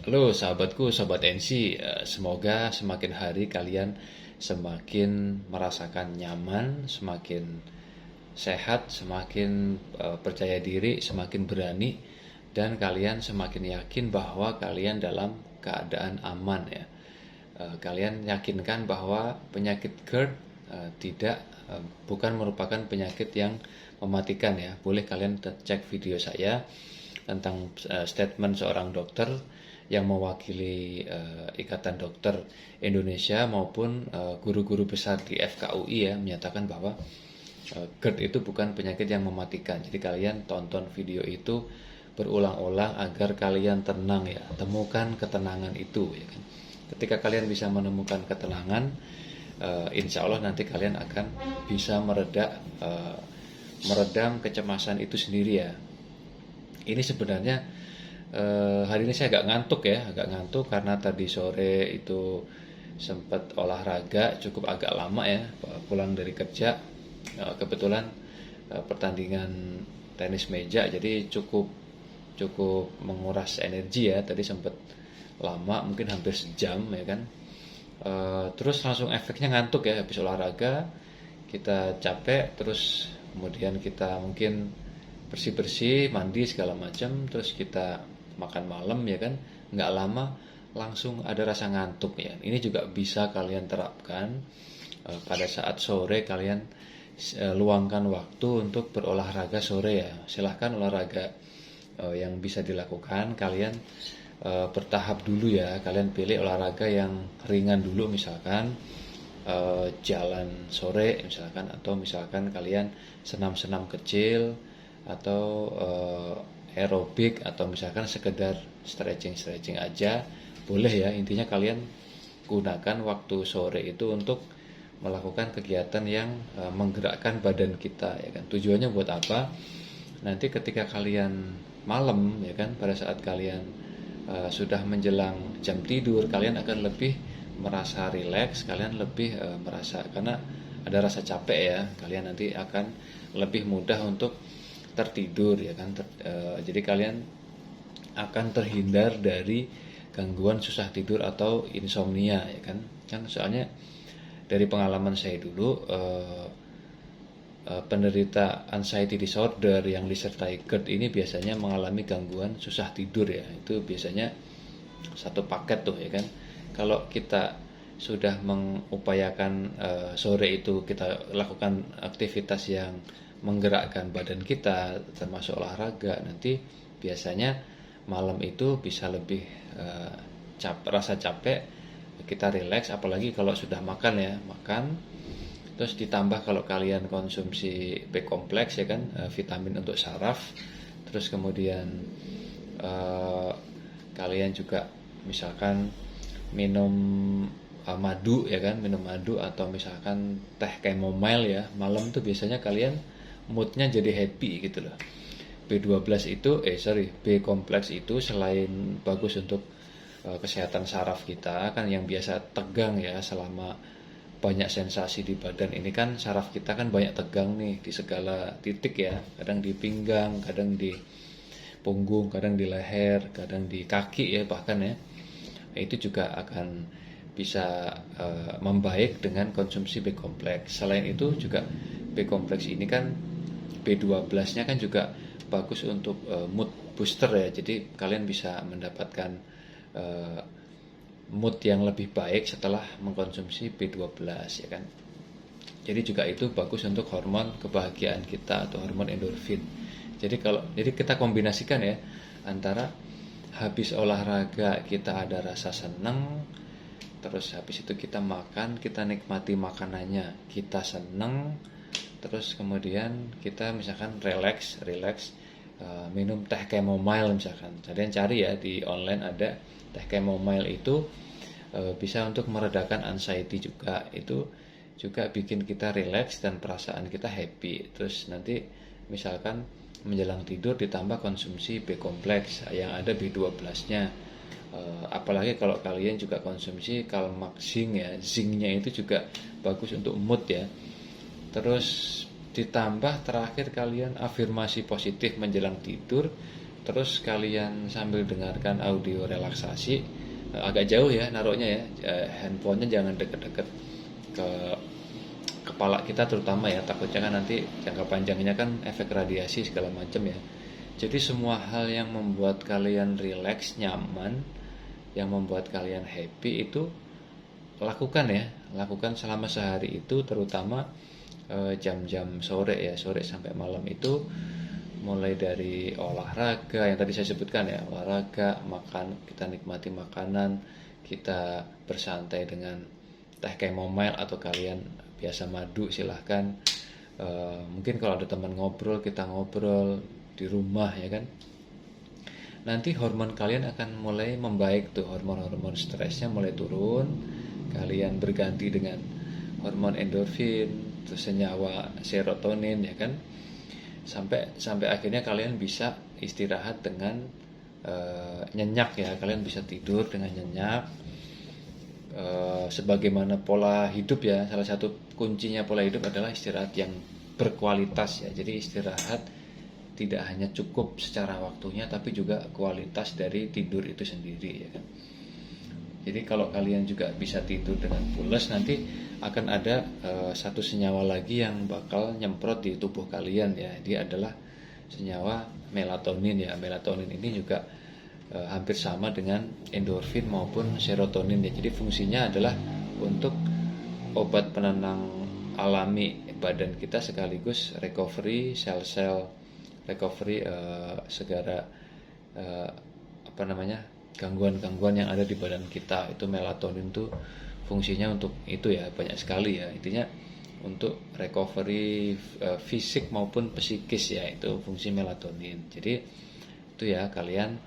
Halo sahabatku, sobat NC. Semoga semakin hari kalian semakin merasakan nyaman, semakin sehat, semakin percaya diri, semakin berani, dan kalian semakin yakin bahwa kalian dalam keadaan aman ya. Kalian yakinkan bahwa penyakit GERD tidak bukan merupakan penyakit yang mematikan ya. Boleh kalian cek video saya tentang statement seorang dokter yang mewakili Ikatan Dokter Indonesia maupun guru-guru besar di FKUI ya, menyatakan bahwa GERD itu bukan penyakit yang mematikan. Jadi kalian tonton video itu berulang-ulang agar kalian tenang ya. Temukan ketenangan itu ya kan. Ketika kalian bisa menemukan ketenangan, insya Allah nanti kalian akan bisa meredam kecemasan itu sendiri ya. Ini sebenarnya hari ini saya agak ngantuk karena tadi sore itu sempat olahraga cukup agak lama ya, pulang dari kerja. Kebetulan pertandingan tenis meja, jadi cukup cukup menguras energi ya. Tadi sempat lama, mungkin hampir sejam ya kan. Terus langsung efeknya ngantuk ya, habis olahraga kita capek, terus kemudian kita mungkin bersih-bersih, mandi segala macam, terus kita makan malam ya kan, nggak lama langsung ada rasa ngantuk ya. Ini juga bisa kalian terapkan pada saat sore kalian luangkan waktu untuk berolahraga sore ya. Silahkan olahraga yang bisa dilakukan, kalian bertahap dulu ya. Kalian pilih olahraga yang ringan dulu, misalkan jalan sore misalkan, atau misalkan kalian senam-senam kecil, atau aerobik, atau misalkan sekedar stretching aja boleh ya. Intinya kalian gunakan waktu sore itu untuk melakukan kegiatan yang menggerakkan badan kita ya kan. Tujuannya buat apa? Nanti ketika kalian malam ya kan, pada saat kalian sudah menjelang jam tidur, kalian akan lebih merasa rileks, kalian lebih merasa, karena ada rasa capek ya, kalian nanti akan lebih mudah untuk tertidur ya kan. Jadi kalian akan terhindar dari gangguan susah tidur atau insomnia ya kan. Kan soalnya dari pengalaman saya dulu, penderita anxiety disorder yang disertai GERD ini biasanya mengalami gangguan susah tidur ya. Itu biasanya satu paket tuh ya kan. Kalau kita sudah mengupayakan sore itu kita lakukan aktivitas yang menggerakkan badan kita, termasuk olahraga, nanti biasanya malam itu bisa lebih rasa capek, kita rileks. Apalagi kalau sudah makan ya, makan terus ditambah kalau kalian konsumsi B kompleks ya kan, vitamin untuk saraf. Terus kemudian kalian juga misalkan minum madu ya kan, minum madu, atau misalkan teh chamomile ya, malam tuh biasanya kalian moodnya jadi happy gitu loh. B kompleks itu selain bagus untuk kesehatan saraf kita kan, yang biasa tegang ya selama banyak sensasi di badan ini kan, saraf kita kan banyak tegang nih di segala titik ya, kadang di pinggang, kadang di punggung, kadang di leher, kadang di kaki ya bahkan ya. Itu juga akan bisa membaik dengan konsumsi B kompleks. Selain itu juga B kompleks ini kan, B12-nya kan juga bagus untuk mood booster ya. Jadi kalian bisa mendapatkan mood yang lebih baik setelah mengkonsumsi B12 ya kan. Jadi juga itu bagus untuk hormon kebahagiaan kita atau hormon endorfin. Jadi kita kombinasikan ya, antara habis olahraga kita ada rasa senang, terus habis itu kita makan, kita nikmati makanannya, kita senang, terus kemudian kita misalkan relax, minum teh chamomile misalkan. Kalian cari ya di online, ada teh chamomile itu bisa untuk meredakan anxiety juga. Itu juga bikin kita relax dan perasaan kita happy. Terus nanti misalkan menjelang tidur ditambah konsumsi B kompleks yang ada B12-nya. Apalagi kalau kalian juga konsumsi Calmax zinc ya, zincnya itu juga bagus untuk mood ya. Terus ditambah terakhir kalian afirmasi positif menjelang tidur, terus kalian sambil dengarkan audio relaksasi, agak jauh ya naruhnya ya, handphonenya jangan deket-deket ke kepala kita terutama ya, takutnya kan nanti jangka panjangnya kan efek radiasi segala macam ya. Jadi semua hal yang membuat kalian rileks, nyaman, yang membuat kalian happy itu lakukan ya, lakukan selama sehari itu, terutama jam-jam sore ya, sore sampai malam itu, mulai dari olahraga yang tadi saya sebutkan ya, olahraga, makan, kita nikmati makanan, kita bersantai dengan teh chamomile atau kalian biasa madu, silahkan. Mungkin kalau ada teman ngobrol, kita ngobrol di rumah ya kan. Nanti hormon kalian akan mulai membaik tuh, hormon-hormon stresnya mulai turun, kalian berganti dengan hormon endorfin, terus senyawa serotonin ya kan, sampai akhirnya kalian bisa istirahat dengan nyenyak ya, kalian bisa tidur dengan nyenyak. Sebagaimana pola hidup ya, salah satu kuncinya pola hidup adalah istirahat yang berkualitas ya. Jadi istirahat tidak hanya cukup secara waktunya, tapi juga kualitas dari tidur itu sendiri ya kan. Jadi kalau kalian juga bisa tidur dengan pules, nanti akan ada satu senyawa lagi yang bakal nyemprot di tubuh kalian ya. Dia adalah senyawa melatonin ya. Melatonin ini juga hampir sama dengan endorfin maupun serotonin ya. Jadi fungsinya adalah untuk obat penenang alami badan kita, sekaligus recovery sel-sel, recovery segala gangguan-gangguan yang ada di badan kita. Itu melatonin tuh fungsinya untuk itu ya, banyak sekali ya. Intinya untuk recovery fisik maupun psikis ya, itu fungsi melatonin. Jadi itu ya, kalian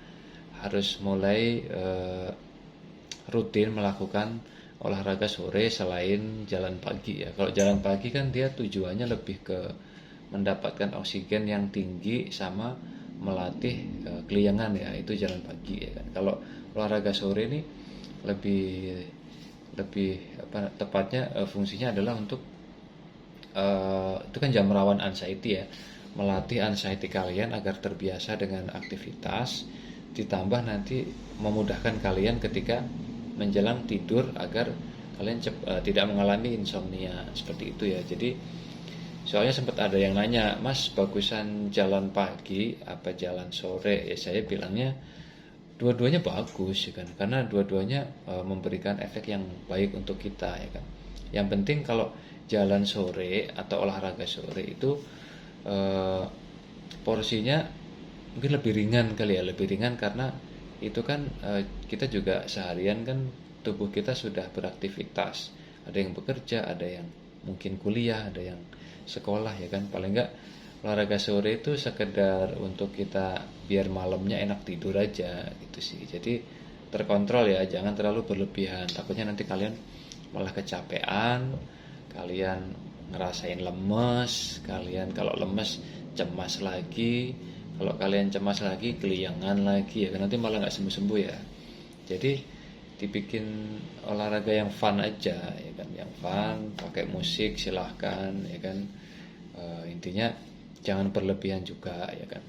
harus mulai rutin melakukan olahraga sore selain jalan pagi ya. Kalau jalan pagi kan dia tujuannya lebih ke mendapatkan oksigen yang tinggi sama melatih keliengan ya, itu jalan pagi ya kan. Kalau olahraga sore ini lebih tepatnya fungsinya adalah untuk itu kan jam rawan anxiety ya, melatih anxiety kalian agar terbiasa dengan aktivitas, ditambah nanti memudahkan kalian ketika menjelang tidur agar kalian tidak mengalami insomnia seperti itu ya. Jadi soalnya sempat ada yang nanya, Mas bagusan jalan pagi apa jalan sore? Ya saya bilangnya dua-duanya bagus ya kan, karena dua-duanya memberikan efek yang baik untuk kita ya kan. Yang penting kalau jalan sore atau olahraga sore itu porsinya mungkin lebih ringan kali ya, lebih ringan karena itu kan kita juga seharian kan tubuh kita sudah beraktivitas, ada yang bekerja, ada yang mungkin kuliah, ada yang sekolah ya kan. Paling enggak olahraga sore itu sekedar untuk kita biar malamnya enak tidur aja gitu sih. Jadi terkontrol ya, jangan terlalu berlebihan, takutnya nanti kalian malah kecapean, kalian ngerasain lemes, kalian kalau lemes cemas lagi, kalau kalian cemas lagi keliangan lagi ya kan, nanti malah nggak sembuh-sembuh ya. Jadi dibikin olahraga yang fun aja ya kan, yang fun, pakai musik silahkan ya kan. Intinya jangan berlebihan juga ya kan.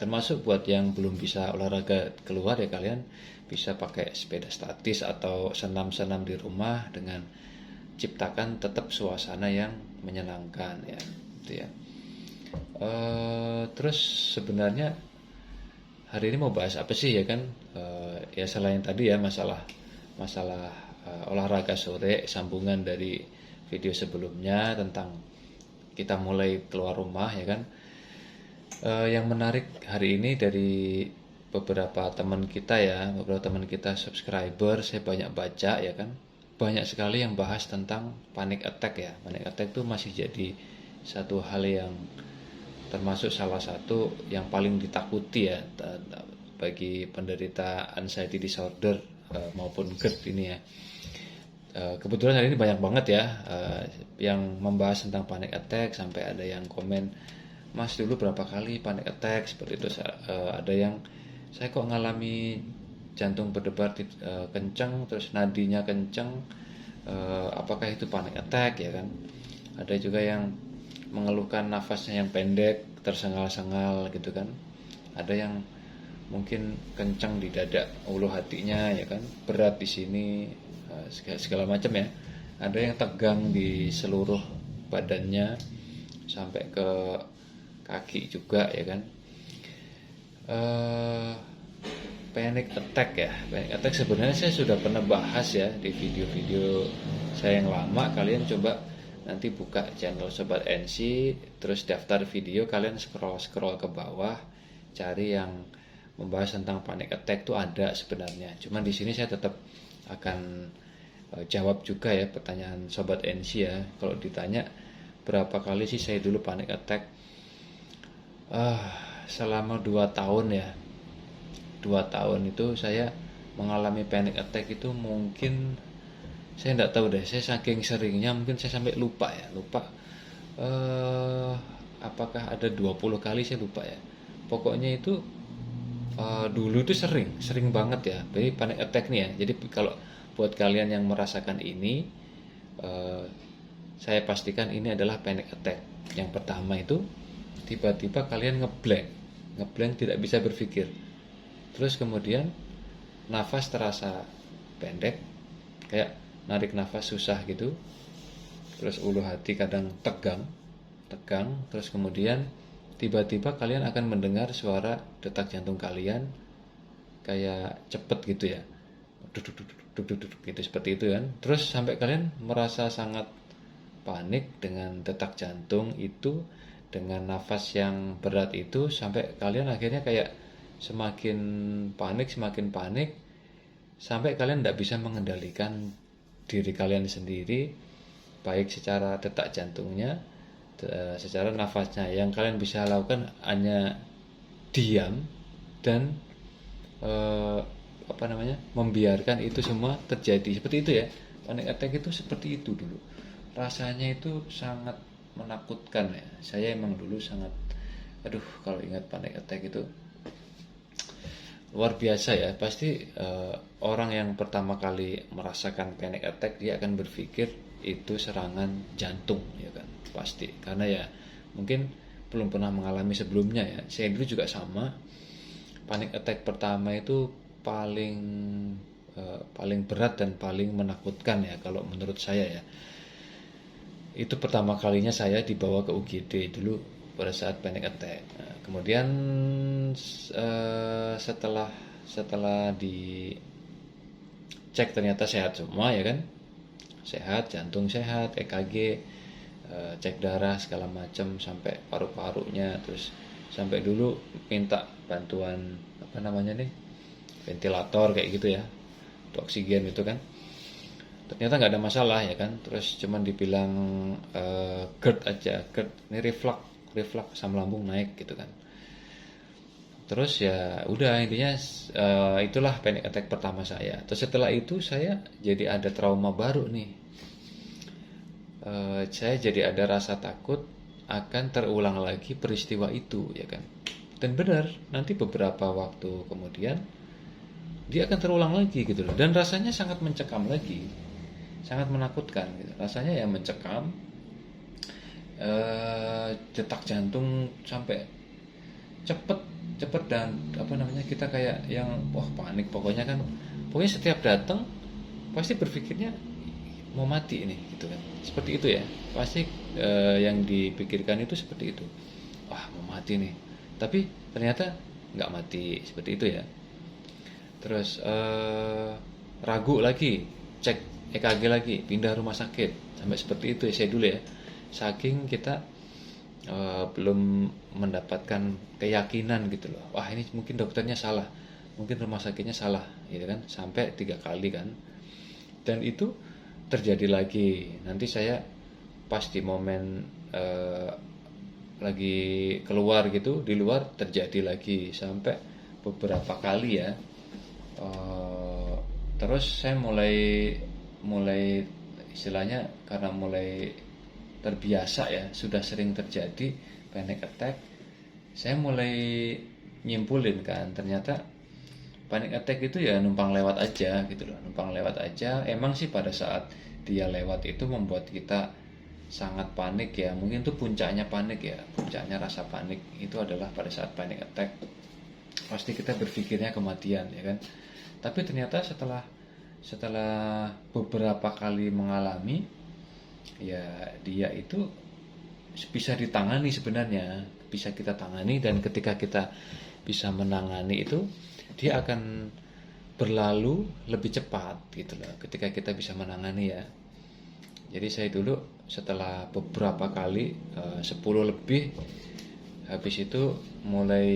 Termasuk buat yang belum bisa olahraga keluar ya, kalian bisa pakai sepeda statis atau senam-senam di rumah dengan ciptakan tetap suasana yang menyenangkan ya gitu ya. Terus sebenarnya hari ini mau bahas apa sih ya kan? Ya selain tadi ya masalah olahraga sore, sambungan dari video sebelumnya tentang kita mulai keluar rumah ya kan. Yang menarik hari ini dari beberapa teman kita ya, beberapa teman kita subscriber, saya banyak baca ya kan, banyak sekali yang bahas tentang panic attack ya. Panic attack itu masih jadi satu hal yang termasuk salah satu yang paling ditakuti ya bagi penderita anxiety disorder maupun GERD ini ya. Kebetulan hari ini banyak banget ya yang membahas tentang panic attack, sampai ada yang komen, Mas dulu berapa kali panic attack seperti itu. Ada yang saya kok ngalami jantung berdebar kencang, terus nadinya kencang, apakah itu panic attack ya kan. Ada juga yang mengeluhkan nafasnya yang pendek, tersengal-sengal gitu kan. ada yang mungkin kencang di dada, ulu hatinya ya kan, berat di sini, segala macam ya. Ada yang tegang di seluruh badannya sampai ke kaki juga ya kan. eh Panic attack ya. Panic attack sebenarnya saya sudah pernah bahas ya di video-video saya yang lama. Kalian coba nanti buka channel Sobat NC, terus daftar video, kalian scroll ke bawah, cari yang membahas tentang panic attack. Itu ada sebenarnya. Cuman di sini saya tetap akan jawab juga ya pertanyaan Sobat NC ya. Kalau ditanya berapa kali sih saya dulu panic attack, selama 2 tahun ya. 2 tahun itu saya mengalami panic attack itu, mungkin saya tidak tahu deh, saya saking seringnya mungkin saya sampai lupa apakah ada 20 kali, saya lupa ya. Pokoknya itu dulu itu sering banget ya. Jadi panic attack nih ya. Jadi kalau buat kalian yang merasakan ini, saya pastikan ini adalah panic attack. Yang pertama itu tiba-tiba kalian ngeblank tidak bisa berpikir. Terus kemudian nafas terasa pendek, kayak narik nafas susah gitu. Terus ulu hati kadang tegang. Terus kemudian tiba-tiba kalian akan mendengar suara detak jantung kalian kayak cepet gitu ya, duduk gitu, seperti itu kan. Terus sampai kalian merasa sangat panik dengan detak jantung itu, dengan nafas yang berat itu, sampai kalian akhirnya kayak semakin panik, sampai kalian tidak bisa mengendalikan diri kalian sendiri, baik secara detak jantungnya, secara nafasnya. Yang kalian bisa lakukan hanya diam dan membiarkan itu semua terjadi. Seperti itu ya. Panic attack itu seperti itu dulu. Rasanya itu sangat menakutkan ya. Saya emang dulu sangat, kalau ingat panic attack itu luar biasa ya. Pasti orang yang pertama kali merasakan panic attack, dia akan berpikir itu serangan jantung ya kan, pasti. Karena ya mungkin belum pernah mengalami sebelumnya ya. Saya dulu juga sama. Panic attack pertama itu paling berat dan paling menakutkan ya kalau menurut saya ya. Itu pertama kalinya saya dibawa ke UGD dulu pada saat panic attack. Nah, kemudian setelah dicek ternyata sehat semua ya kan, sehat, jantung sehat, EKG, cek darah segala macam sampai paru-parunya. Terus sampai dulu minta bantuan ventilator kayak gitu ya, oksigen itu kan. Ternyata nggak ada masalah ya kan. Terus cuman dibilang GERD aja, GERD ini reflux asam lambung naik gitu kan. Terus ya udah, intinya itulah panic attack pertama saya. Terus setelah itu saya jadi ada trauma baru nih. Saya jadi ada rasa takut akan terulang lagi peristiwa itu ya kan. Dan benar, nanti beberapa waktu kemudian dia akan terulang lagi gitu loh. Dan rasanya sangat mencekam lagi, sangat menakutkan gitu. Rasanya ya mencekam, detak jantung sampai cepet dan kita kayak yang panik. Pokoknya setiap datang pasti berpikirnya mau mati ini gitu kan, seperti itu ya. Pasti yang dipikirkan itu seperti itu, mau mati nih, tapi ternyata nggak mati, seperti itu ya. Terus ragu lagi, cek EKG lagi, pindah rumah sakit, sampai seperti itu ya saya dulu ya. Saking kita belum mendapatkan keyakinan gitu loh. Ini mungkin dokternya salah, mungkin rumah sakitnya salah gitu kan, sampai 3 kali kan. Dan itu terjadi lagi. Nanti saya pas di momen lagi keluar gitu, di luar terjadi lagi sampai beberapa kali ya. Terus saya mulai istilahnya, karena mulai terbiasa ya, sudah sering terjadi panic attack, saya mulai nyimpulin kan, ternyata panic attack itu ya numpang lewat aja gitu loh, numpang lewat aja. Emang sih pada saat dia lewat itu membuat kita sangat panik ya, mungkin itu puncaknya panik ya, puncaknya rasa panik itu adalah pada saat panic attack. pasti kita berpikirnya kematian, ya kan. Tapi ternyata setelah setelah beberapa kali mengalami, ya dia itu bisa ditangani sebenarnya, bisa kita tangani, dan ketika kita bisa menangani itu, dia akan berlalu lebih cepat gitu loh, ketika kita bisa menangani ya. Jadi saya dulu setelah beberapa kali 10 lebih, habis itu mulai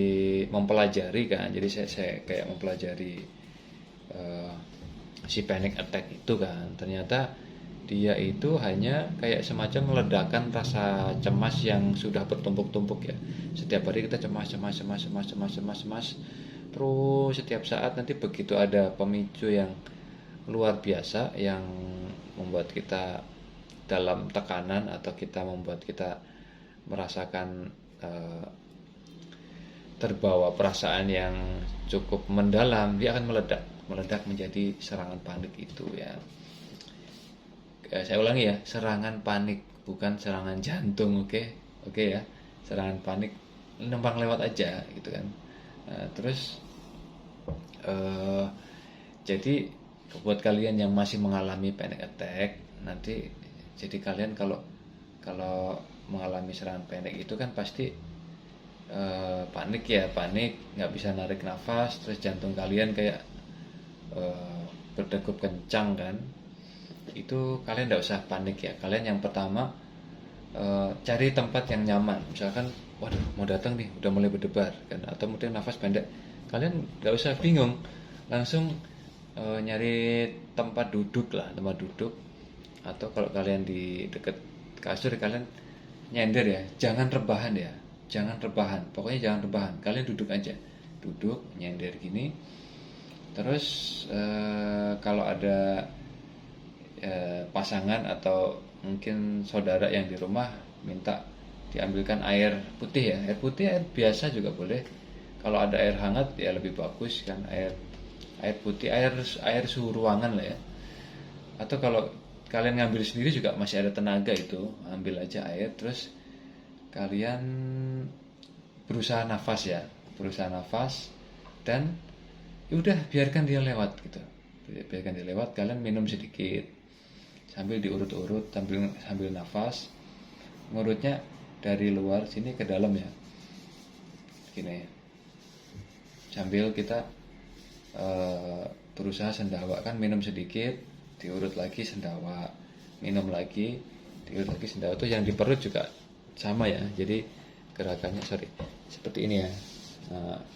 mempelajari kan. Jadi saya kayak mempelajari eh, si panic attack itu kan. Ternyata dia itu hanya kayak semacam meledakan rasa cemas yang sudah bertumpuk-tumpuk ya. Setiap hari kita cemas, cemas, cemas, cemas, cemas, cemas, cemas. Terus setiap saat nanti begitu ada pemicu yang luar biasa yang membuat kita dalam tekanan, atau kita membuat kita merasakan terbawa perasaan yang cukup mendalam, dia akan meledak menjadi serangan panik itu ya. Saya ulangi ya, serangan panik, bukan serangan jantung, oke? Oke ya, serangan panik numpang lewat aja gitu kan. Terus jadi buat kalian yang masih mengalami panic attack, nanti jadi kalian kalau kalau mengalami serangan panik itu kan pasti panik ya, panik, nggak bisa narik nafas, terus jantung kalian kayak berdegup kencang kan. Itu kalian nggak usah panik ya. Kalian yang pertama cari tempat yang nyaman. Misalkan, waduh mau datang nih, udah mulai berdebar kan, atau mungkin nafas pendek. Kalian nggak usah bingung, langsung nyari tempat duduk lah, tempat duduk. Atau kalau kalian di dekat kasur, kalian nyender ya, jangan rebahan ya, jangan rebahan, pokoknya jangan rebahan. Kalian duduk aja, duduk nyender gini. Terus kalau ada pasangan atau mungkin saudara yang di rumah, minta diambilkan air putih ya, air putih, air biasa juga boleh. Kalau ada air hangat ya lebih bagus kan, air putih, air suhu ruangan lah ya. Atau kalau kalian ngambil sendiri juga masih ada tenaga, itu ambil aja air, terus kalian berusaha nafas ya, berusaha nafas, dan udah biarkan dia lewat gitu, biarkan dia lewat. Kalian minum sedikit sambil diurut-urut, sambil nafas, ngurutnya dari luar sini ke dalam ya, gini, sambil kita berusaha sendawa kan, minum sedikit, diurut lagi sendawa, minum lagi, diurut lagi sendawa. Itu yang di perut juga sama ya, jadi gerakannya seperti ini ya,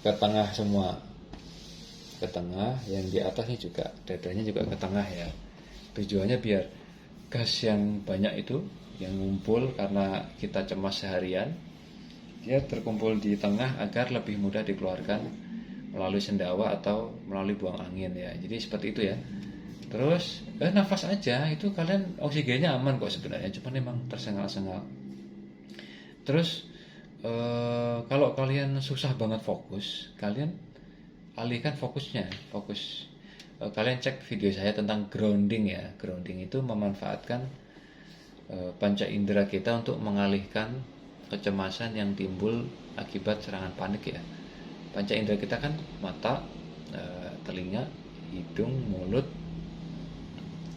ke tengah semua, ke tengah, yang di atasnya juga, dadanya juga ke tengah ya. Tujuannya biar gas yang banyak itu yang ngumpul karena kita cemas seharian, dia terkumpul di tengah agar lebih mudah dikeluarkan melalui sendawa atau melalui buang angin ya. Jadi seperti itu ya. Terus nafas aja, itu kalian oksigennya aman kok sebenarnya, cuma memang tersengal-sengal. Terus kalau kalian susah banget fokus, kalian alihkan fokus. Kalian cek video saya tentang grounding ya. Grounding itu memanfaatkan panca indera kita untuk mengalihkan kecemasan yang timbul akibat serangan panik ya. Panca indera kita kan mata, telinga, hidung, mulut,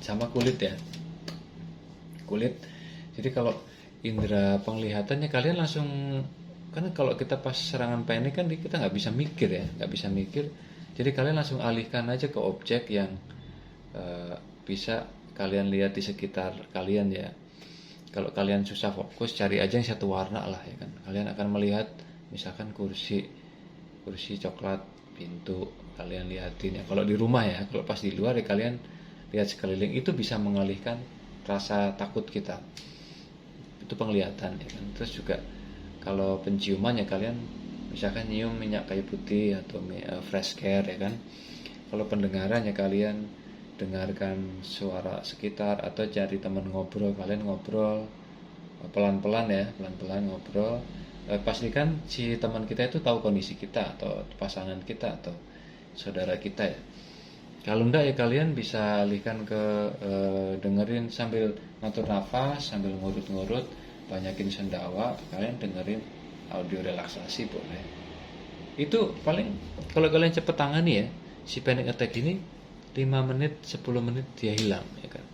sama kulit ya. Kulit. Jadi kalau indera penglihatannya kalian langsung, kan kalau kita pas serangan panik kan kita nggak bisa mikir ya, nggak bisa mikir. Jadi kalian langsung alihkan aja ke objek yang bisa kalian lihat di sekitar kalian ya. Kalau kalian susah fokus, cari aja yang satu warna lah ya kan. Kalian akan melihat misalkan kursi coklat, pintu, kalian lihatin ya. Kalau di rumah ya, kalau pas di luar ya kalian lihat sekeliling, itu bisa mengalihkan rasa takut kita. Itu penglihatan ya kan. Terus juga kalau penciuman ya, kalian misalkan nyium minyak kayu putih atau fresh care ya kan. Kalau pendengaran ya kalian dengarkan suara sekitar, atau cari teman ngobrol, kalian ngobrol pelan-pelan ya, pelan-pelan ngobrol. Pastikan si teman kita itu tahu kondisi kita, atau pasangan kita, atau saudara kita ya. Kalau enggak ya kalian bisa alihkan ke dengerin sambil ngatur nafas, sambil ngurut-ngurut, banyakin sendawa, kalian dengerin audio relaksasi boleh. Itu paling kalau kalian cepet tangani ya, si panic attack ini 5 menit, 10 menit dia hilang ya kan.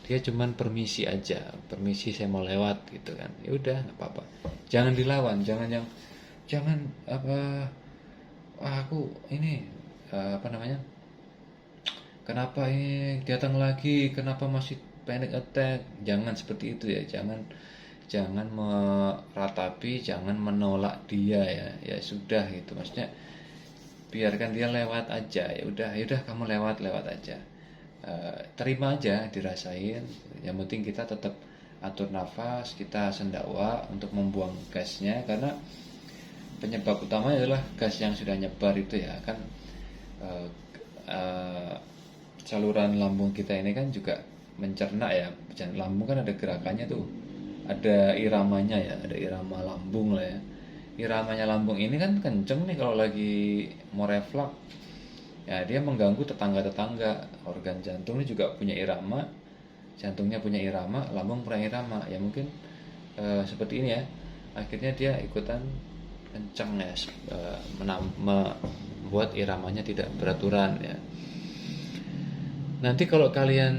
Dia cuman permisi aja, permisi saya mau lewat gitu kan. Ya udah nggak apa-apa. Jangan dilawan, jangan apa aku ini apa namanya? Kenapa ini datang lagi? Kenapa masih panic attack? Jangan seperti itu ya. Jangan meratapi, jangan menolak dia ya. Ya sudah gitu. Maksudnya biarkan dia lewat aja. Ya udah kamu lewat aja. Terima aja dirasain. Yang penting kita tetap atur nafas, kita sendakwa untuk membuang gasnya karena penyebab utamanya adalah gas yang sudah nyebar itu ya kan. eh, eh, Saluran lambung kita ini kan juga mencerna ya. Lambung kan ada gerakannya tuh, ada iramanya ya, ada irama lambung lah ya. Iramanya lambung ini kan kenceng nih kalau lagi mau reflux ya, dia mengganggu tetangga-tetangga. Organ jantung ini juga punya irama, jantungnya punya irama, lambung punya irama ya. Mungkin seperti ini ya, akhirnya dia ikutan kenceng ya, membuat iramanya tidak beraturan ya. Nanti kalau kalian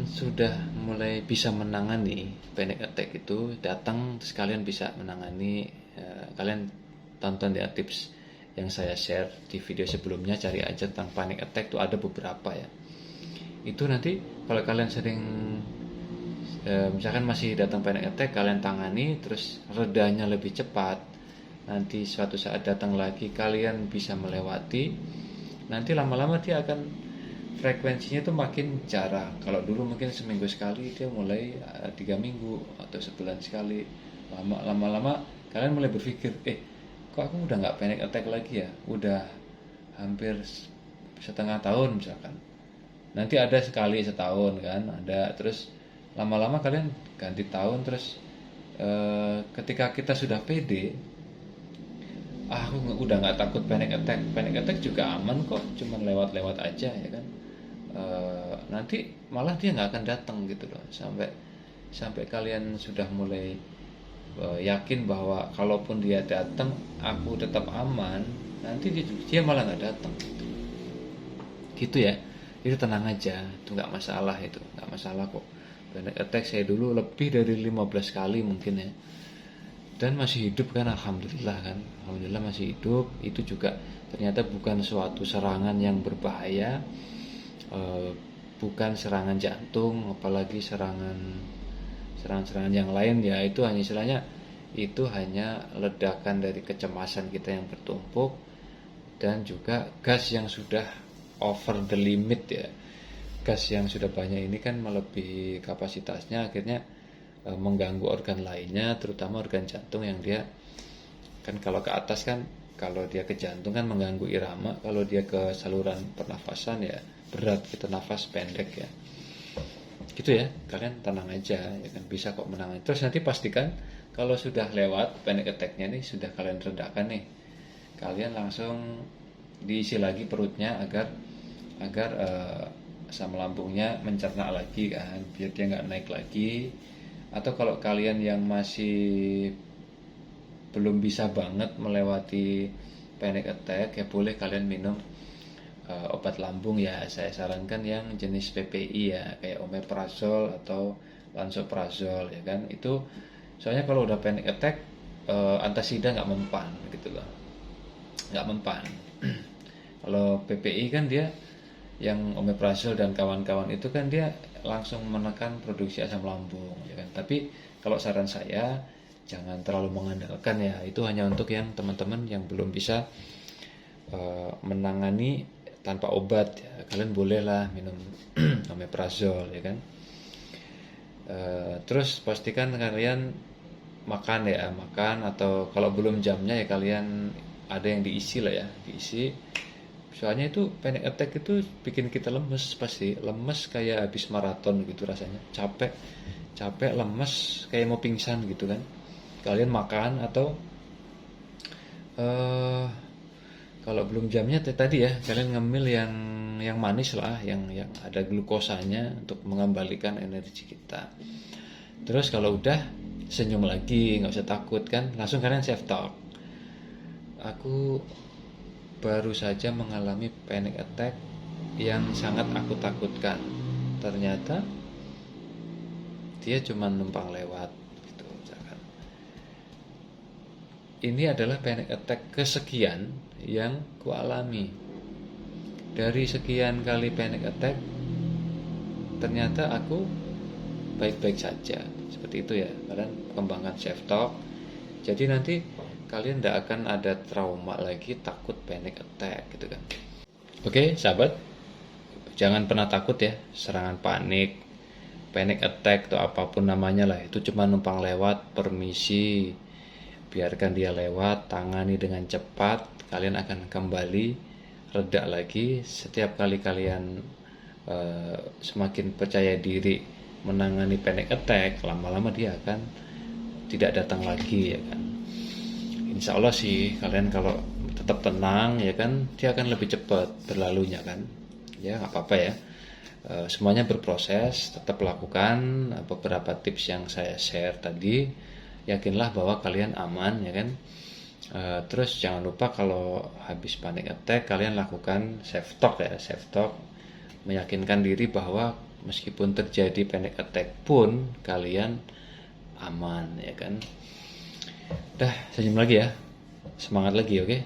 sudah mulai bisa menangani panic attack itu datang, terus kalian bisa menangani, kalian tonton ya tips yang saya share di video sebelumnya, cari aja tentang panic attack tuh ada beberapa ya. Itu nanti kalau kalian sering misalkan masih datang panic attack, kalian tangani terus redanya lebih cepat. Nanti suatu saat datang lagi kalian bisa melewati. Nanti lama-lama dia akan frekuensinya tuh makin jarang. Kalau dulu mungkin seminggu sekali, dia mulai 3 minggu atau sebulan sekali. Lama-lama kalian mulai berpikir, kok aku udah nggak panic attack lagi ya? Udah hampir setengah tahun misalkan. Nanti ada sekali setahun kan, ada. Terus lama-lama kalian ganti tahun. Terus ketika kita sudah pede, aku udah nggak takut panic attack juga aman kok, cuman lewat-lewat aja ya kan. Nanti malah dia nggak akan datang gitu loh, sampai kalian sudah mulai yakin bahwa kalaupun dia datang aku tetap aman, nanti dia malah nggak datang gitu ya. Itu tenang aja, itu nggak masalah, itu nggak masalah kok. Panic attack saya dulu lebih dari 15 kali mungkin ya, dan masih hidup kan, alhamdulillah kan, alhamdulillah masih hidup. Itu juga ternyata bukan suatu serangan yang berbahaya, bukan serangan jantung, apalagi serangan yang lain ya. Itu hanya istilahnya, itu hanya ledakan dari kecemasan kita yang bertumpuk, dan juga gas yang sudah over the limit ya. Gas yang sudah banyak ini kan melebihi kapasitasnya, akhirnya mengganggu organ lainnya, terutama organ jantung yang dia kan kalau ke atas kan, kalau dia ke jantung kan mengganggu irama, kalau dia ke saluran pernafasan ya berat, kita nafas pendek ya. Gitu ya, kalian tenang aja ya kan, bisa kok menangani. Terus nanti pastikan kalau sudah lewat panic attack-nya nih, sudah kalian redakan nih, kalian langsung diisi lagi perutnya agar asam lambungnya mencerna lagi kan, biar dia nggak naik lagi. Atau kalau kalian yang masih belum bisa banget melewati panic attack ya, boleh kalian minum obat lambung ya. Saya sarankan yang jenis PPI ya, kayak omeprazol atau lansoprazol ya kan. Itu soalnya kalau udah panic attack, antasida nggak mempan gitu loh, nggak mempan. Kalau PPI kan dia, yang omeprazol dan kawan-kawan itu kan dia langsung menekan produksi asam lambung ya kan. Tapi kalau saran saya jangan terlalu mengandalkan ya, itu hanya untuk yang teman-teman yang belum bisa menangani tanpa obat ya. Kalian bolehlah minum omeprazol ya kan. Terus pastikan kalian makan ya, makan, atau kalau belum jamnya ya kalian ada yang diisi lah ya, diisi. Soalnya itu panic attack itu bikin kita lemes, pasti lemes kayak habis maraton gitu rasanya, capek lemes kayak mau pingsan gitu kan. Kalian makan, atau kalau belum jamnya tadi ya, kalian ngemil yang manis lah, yang ada glukosanya untuk mengembalikan energi kita. Terus kalau udah, senyum lagi, nggak usah takut kan, langsung kalian self talk. Aku baru saja mengalami panic attack yang sangat aku takutkan. Ternyata dia cuma numpang lewat gitu misalkan. Ini adalah panic attack kesekian yang kualami. Dari sekian kali panic attack, ternyata aku baik-baik saja. Seperti itu ya. Kalian kembangkan self talk. Jadi nanti kalian tidak akan ada trauma lagi takut panic attack gitu kan. Oke, sahabat, jangan pernah takut ya serangan panik, panic attack atau apapun namanya lah. Itu cuma numpang lewat, permisi, biarkan dia lewat, tangani dengan cepat. Kalian akan kembali reda lagi. Setiap kali kalian semakin percaya diri menangani panic attack, lama-lama dia akan tidak datang lagi ya kan. Insya Allah sih kalian kalau tetap tenang ya kan, dia akan lebih cepat berlalunya kan. Ya nggak apa-apa ya. Semuanya berproses, tetap lakukan beberapa tips yang saya share tadi. Yakinlah bahwa kalian aman ya kan. Terus jangan lupa kalau habis panic attack kalian lakukan self talk ya, self talk, meyakinkan diri bahwa meskipun terjadi panic attack pun kalian aman ya kan. Dah, senyum lagi ya, semangat lagi, oke?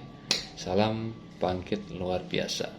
Salam bangkit luar biasa.